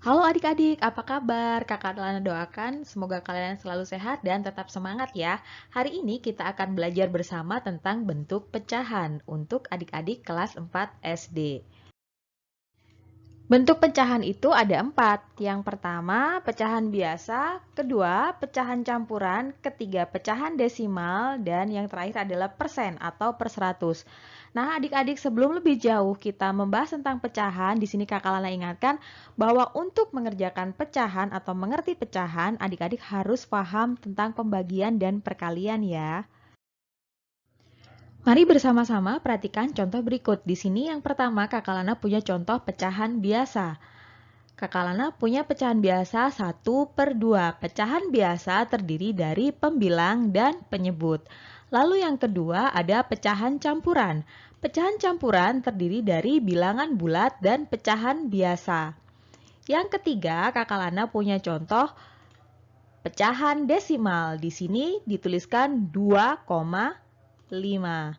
Halo adik-adik, apa kabar? Kakak Lana doakan semoga kalian selalu sehat dan tetap semangat ya. Hari ini kita akan belajar bersama tentang bentuk pecahan untuk adik-adik kelas 4 SD. Bentuk pecahan itu ada 4. Yang pertama, pecahan biasa, kedua, pecahan campuran, ketiga, pecahan desimal, dan yang terakhir adalah persen atau per 100. Nah, adik-adik, sebelum lebih jauh kita membahas tentang pecahan, di sini Kakak Lana ingatkan bahwa untuk mengerjakan pecahan atau mengerti pecahan, adik-adik harus paham tentang pembagian dan perkalian ya. Mari bersama-sama perhatikan contoh berikut. Di sini yang pertama Kakak Lana punya contoh pecahan biasa. Kakak Lana punya pecahan biasa 1/2. Pecahan biasa terdiri dari pembilang dan penyebut. Lalu yang kedua ada pecahan campuran. Pecahan campuran terdiri dari bilangan bulat dan pecahan biasa. Yang ketiga, Kakak Lana punya contoh pecahan desimal. Di sini dituliskan 2,5.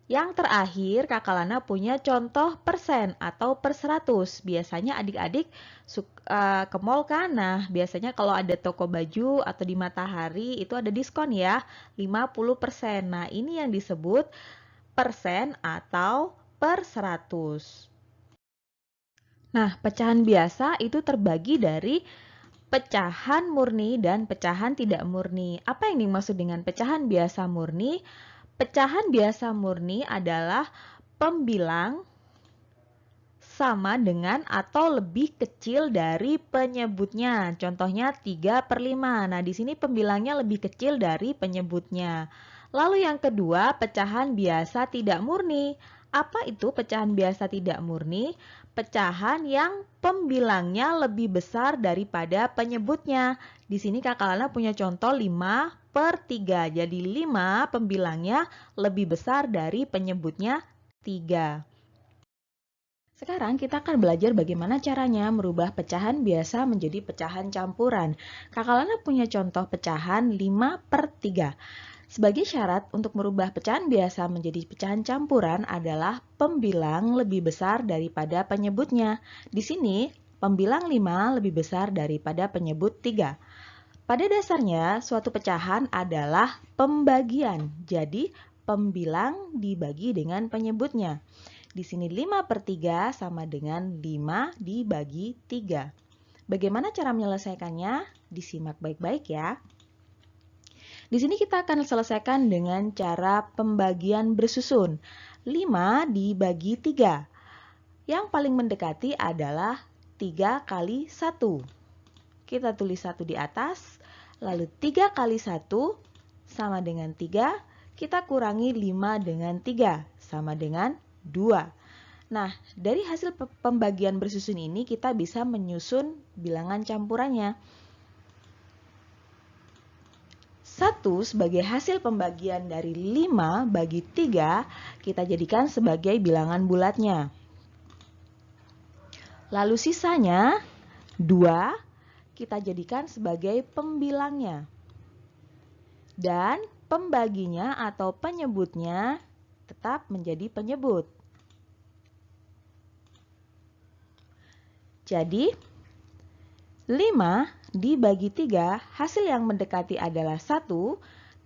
Yang terakhir, Kakak Lana punya contoh persen atau per 100. Biasanya adik-adik ke mall kan? Nah, biasanya kalau ada toko baju atau di Matahari itu ada diskon ya, 50%. Nah, ini yang disebut persen atau per 100. Nah, pecahan biasa itu terbagi dari pecahan murni dan pecahan tidak murni. Apa yang dimaksud dengan pecahan biasa murni? Pecahan biasa murni adalah pembilang sama dengan atau lebih kecil dari penyebutnya. Contohnya 3/5. Nah, di sini pembilangnya lebih kecil dari penyebutnya. Lalu yang kedua, pecahan biasa tidak murni. Apa itu pecahan biasa tidak murni? Pecahan yang pembilangnya lebih besar daripada penyebutnya. Di sini Kakak Lana punya contoh 5/3. Jadi 5 pembilangnya lebih besar dari penyebutnya 3. Sekarang kita akan belajar bagaimana caranya merubah pecahan biasa menjadi pecahan campuran. Kakak Lana punya contoh pecahan 5/3. Sebagai syarat untuk merubah pecahan biasa menjadi pecahan campuran adalah pembilang lebih besar daripada penyebutnya. Di sini, pembilang 5 lebih besar daripada penyebut 3. Pada dasarnya, suatu pecahan adalah pembagian. Jadi, pembilang dibagi dengan penyebutnya. Di sini 5/3 sama dengan 5 dibagi 3. Bagaimana cara menyelesaikannya? Disimak baik-baik ya. Di sini kita akan selesaikan dengan cara pembagian bersusun. 5 dibagi 3. Yang paling mendekati adalah 3 kali 1. Kita tulis 1 di atas, lalu 3 kali 1 sama dengan 3. Kita kurangi 5 dengan 3 sama dengan 2. Nah, dari hasil pembagian bersusun ini kita bisa menyusun bilangan campurannya. 1 sebagai hasil pembagian dari 5 bagi 3 kita jadikan sebagai bilangan bulatnya. Lalu sisanya 2 kita jadikan sebagai pembilangnya. Dan pembaginya atau penyebutnya tetap menjadi penyebut. Jadi 5 dibagi 3, hasil yang mendekati adalah 1.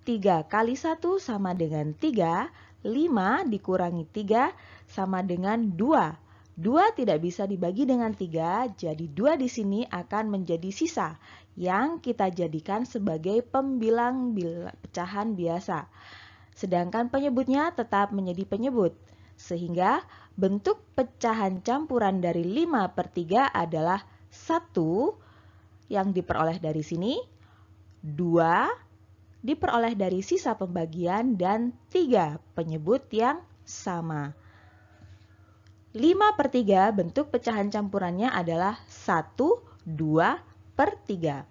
3 kali 1 sama dengan 3. 5 dikurangi 3 sama dengan 2. 2 tidak bisa dibagi dengan 3, jadi 2 di sini akan menjadi sisa yang kita jadikan sebagai pembilang pecahan biasa. Sedangkan penyebutnya tetap menjadi penyebut. Sehingga bentuk pecahan campuran dari 5/3 adalah 1 yang diperoleh dari sini, 2 diperoleh dari sisa pembagian, dan 3 penyebut yang sama. 5/3 bentuk pecahan campurannya adalah 1/2/3.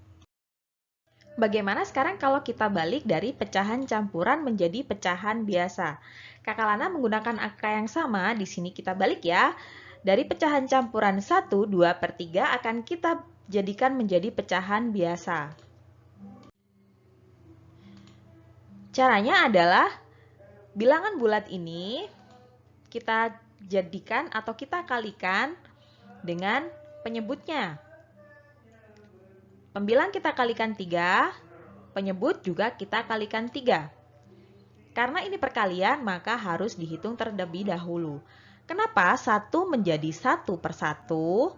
Bagaimana sekarang kalau kita balik dari pecahan campuran menjadi pecahan biasa? Kakak Lana menggunakan angka yang sama, di sini kita balik ya. Dari pecahan campuran 1/2/3 akan kita jadikan menjadi pecahan biasa. Caranya adalah bilangan bulat ini kita jadikan atau kita kalikan dengan penyebutnya. Pembilang kita kalikan 3, penyebut juga kita kalikan 3. Karena ini perkalian, maka harus dihitung terlebih dahulu. Kenapa 1 menjadi 1 per 1?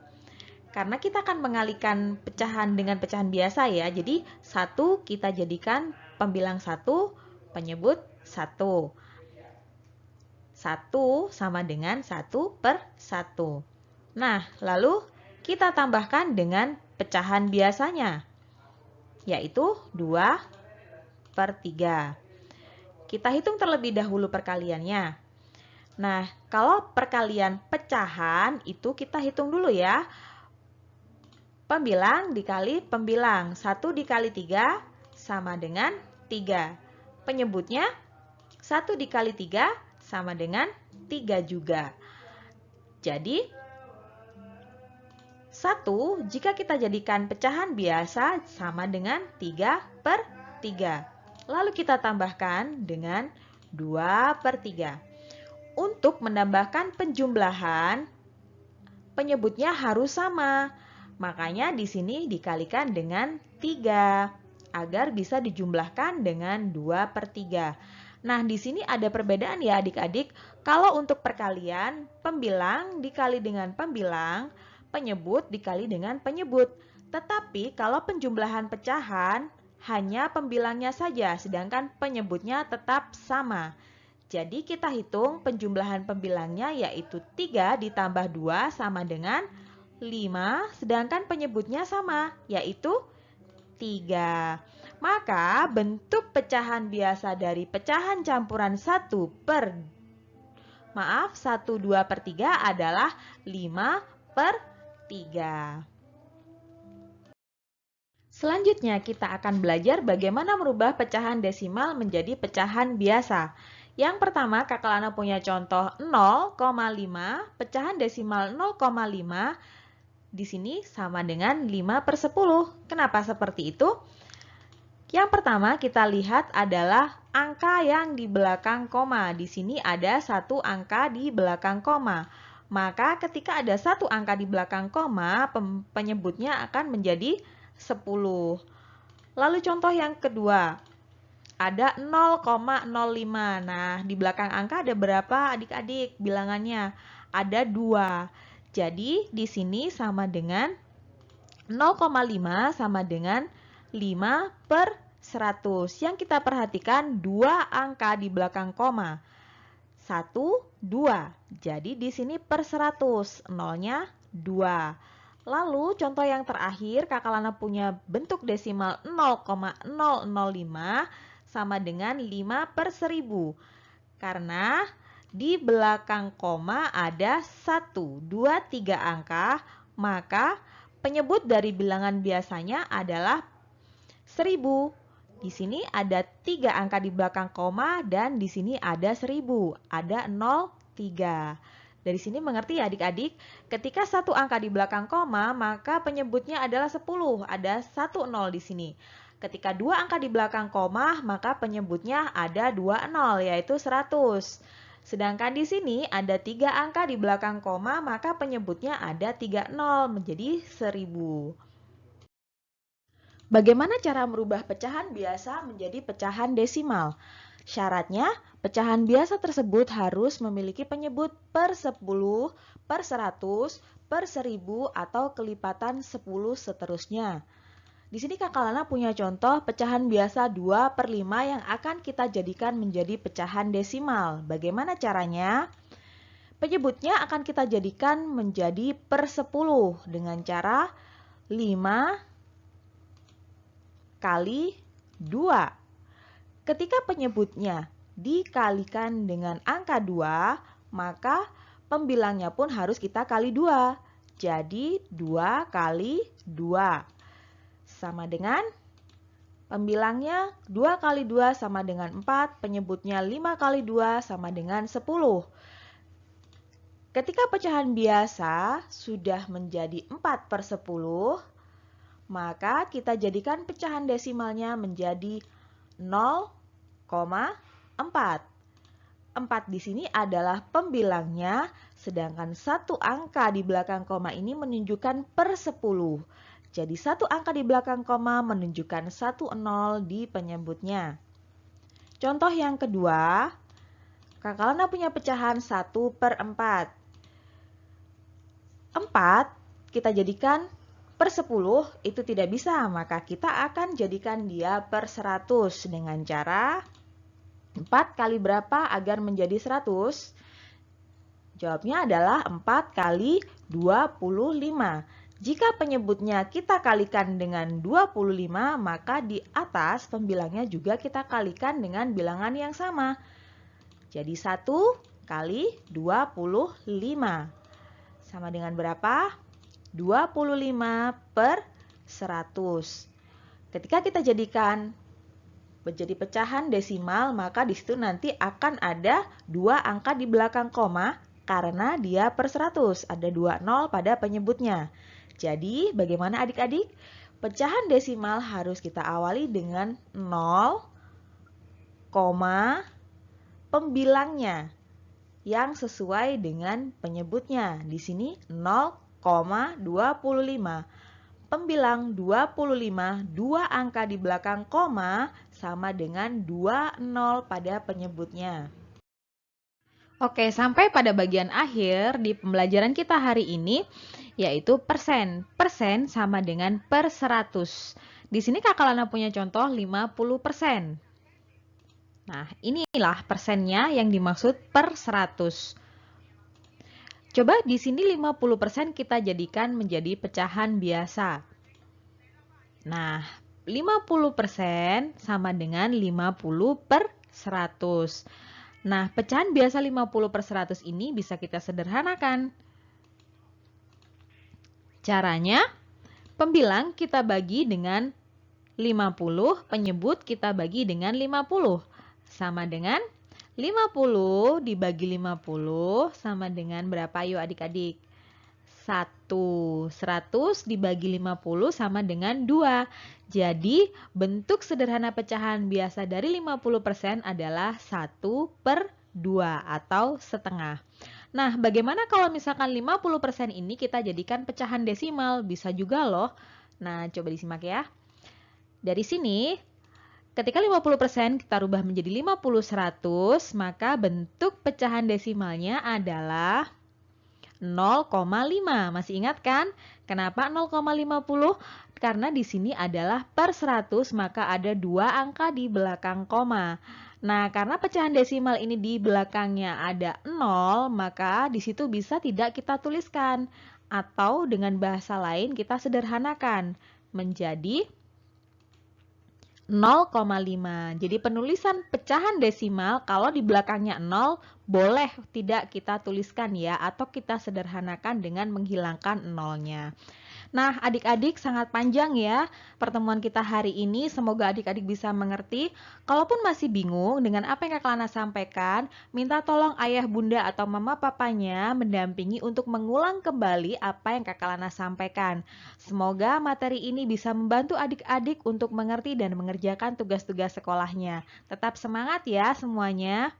Karena kita akan mengalihkan pecahan dengan pecahan biasa ya. Jadi 1 kita jadikan pembilang 1, penyebut 1. 1 sama dengan 1 per 1. Nah, lalu kita tambahkan dengan pecahan biasanya, yaitu 2 per 3. Kita hitung terlebih dahulu perkaliannya. Nah, kalau perkalian pecahan itu kita hitung dulu ya. Pembilang dikali pembilang. 1 dikali 3 sama dengan 3. Penyebutnya 1 dikali 3 sama dengan 3 juga. Jadi, 1 jika kita jadikan pecahan biasa sama dengan 3 per 3. Lalu kita tambahkan dengan 2 per 3. Untuk menambahkan penjumlahan, penyebutnya harus sama. Makanya di sini dikalikan dengan 3 agar bisa dijumlahkan dengan 2 per 3. Nah, di sini ada perbedaan ya adik-adik. Kalau untuk perkalian, pembilang dikali dengan pembilang, penyebut dikali dengan penyebut. Tetapi kalau penjumlahan pecahan, hanya pembilangnya saja, sedangkan penyebutnya tetap sama. Jadi kita hitung penjumlahan pembilangnya yaitu 3 ditambah 2 sama dengan 5, sedangkan penyebutnya sama, yaitu 3. Maka bentuk pecahan biasa dari pecahan campuran 1, 2 per 3 adalah 5 per 3. Selanjutnya kita akan belajar bagaimana merubah pecahan desimal menjadi pecahan biasa. Yang pertama, Kakak Lana punya contoh 0,5, pecahan desimal 0,5 di sini sama dengan 5 per 10. Kenapa seperti itu? Yang pertama kita lihat adalah angka yang di belakang koma. Di sini ada satu angka di belakang koma. Maka ketika ada satu angka di belakang koma, penyebutnya akan menjadi 10. Lalu contoh yang kedua, ada 0,05. Nah, di belakang angka ada berapa adik-adik bilangannya? Ada 2. Jadi, di sini sama dengan 0,5 sama dengan 5 per 100. Yang kita perhatikan, 2 angka di belakang koma. 1, 2. Jadi, di sini per 100. Nolnya 2. Lalu, contoh yang terakhir, Kakak Lana punya bentuk desimal 0,005 sama dengan 5 per 1000. Karena di belakang koma ada 1, 2, 3 angka, maka penyebut dari bilangan biasanya adalah 1000. Di sini ada 3 angka di belakang koma dan di sini ada 1000, ada 0, 3. Dari sini mengerti ya adik-adik, ketika satu angka di belakang koma, maka penyebutnya adalah 10, ada 1 0 di sini. Ketika 2 angka di belakang koma, maka penyebutnya ada 2 0, yaitu 100. Sedangkan di sini ada 3 angka di belakang koma, maka penyebutnya ada 30 menjadi 1000. Bagaimana cara merubah pecahan biasa menjadi pecahan desimal? Syaratnya, pecahan biasa tersebut harus memiliki penyebut per 10, per 100, per 1000, atau kelipatan 10 seterusnya. Di sini Kakak Lana punya contoh pecahan biasa 2 per 5 yang akan kita jadikan menjadi pecahan desimal. Bagaimana caranya? Penyebutnya akan kita jadikan menjadi per 10 dengan cara 5 kali 2. Ketika penyebutnya dikalikan dengan angka 2, maka pembilangnya pun harus kita kali 2. Jadi 2 kali 2. Sama dengan pembilangnya 2 kali 2 sama dengan 4, penyebutnya 5 kali 2 sama dengan 10. Ketika pecahan biasa sudah menjadi 4 per 10, maka kita jadikan pecahan desimalnya menjadi 0,4. 4 di sini adalah pembilangnya, sedangkan satu angka di belakang koma ini menunjukkan per 10. Jadi satu angka di belakang koma menunjukkan satu nol di penyebutnya. Contoh yang kedua, Kakak Lana punya pecahan 1/4. 4 kita jadikan per 10 itu tidak bisa, maka kita akan jadikan dia per 100 dengan cara 4 kali berapa agar menjadi 100? Jawabnya adalah 4 kali 25. Jika penyebutnya kita kalikan dengan 25, maka di atas pembilangnya juga kita kalikan dengan bilangan yang sama. Jadi 1 kali 25. Sama dengan berapa? 25 per 100. Ketika kita jadikan menjadi pecahan desimal, maka di situ nanti akan ada 2 angka di belakang koma karena dia per 100. Ada 2 nol pada penyebutnya. Jadi, bagaimana adik-adik? Pecahan desimal harus kita awali dengan 0, pembilangnya yang sesuai dengan penyebutnya. Di sini 0,25. Pembilang 25, 2 angka di belakang koma sama dengan 2 nol pada penyebutnya. Oke, sampai pada bagian akhir di pembelajaran kita hari ini, yaitu persen. Persen sama dengan per 100. Di sini Kakak Lana punya contoh 50%. Nah, inilah persennya yang dimaksud per 100. Coba di sini 50% kita jadikan menjadi pecahan biasa. Nah, 50% sama dengan 50 per 100. Nah, pecahan biasa 50 per 100 ini bisa kita sederhanakan. Caranya, pembilang kita bagi dengan 50, penyebut kita bagi dengan 50. Sama dengan 50 dibagi 50 sama dengan berapa yuk adik-adik? 1. 100 dibagi 50 sama dengan 2. Jadi, bentuk sederhana pecahan biasa dari 50% adalah 1/2 atau setengah. Nah, bagaimana kalau misalkan 50% ini kita jadikan pecahan desimal? Bisa juga loh. Nah, coba disimak ya. Dari sini, ketika 50% kita rubah menjadi 50/100, maka bentuk pecahan desimalnya adalah 0,5. Masih ingat kan? Kenapa 0,50? Karena di sini adalah per 100, maka ada 2 angka di belakang koma. Nah, karena pecahan desimal ini di belakangnya ada 0, maka di situ bisa tidak kita tuliskan. Atau dengan bahasa lain kita sederhanakan menjadi 0,5. Jadi penulisan pecahan desimal kalau di belakangnya 0 boleh tidak kita tuliskan ya, atau kita sederhanakan dengan menghilangkan nolnya. Nah, adik-adik sangat panjang ya pertemuan kita hari ini. Semoga adik-adik bisa mengerti. Kalaupun masih bingung dengan apa yang Kakak Lana sampaikan, minta tolong ayah, bunda, atau mama papanya mendampingi untuk mengulang kembali apa yang Kakak Lana sampaikan. Semoga materi ini bisa membantu adik-adik untuk mengerti dan mengerjakan tugas-tugas sekolahnya. Tetap semangat ya semuanya.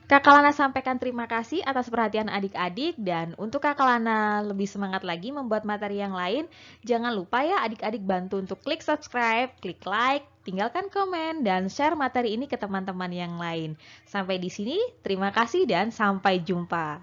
Kakak Lana sampaikan terima kasih atas perhatian adik-adik, dan untuk Kakak Lana lebih semangat lagi membuat materi yang lain, jangan lupa ya adik-adik bantu untuk klik subscribe, klik like, tinggalkan komen, dan share materi ini ke teman-teman yang lain. Sampai di sini, terima kasih dan sampai jumpa.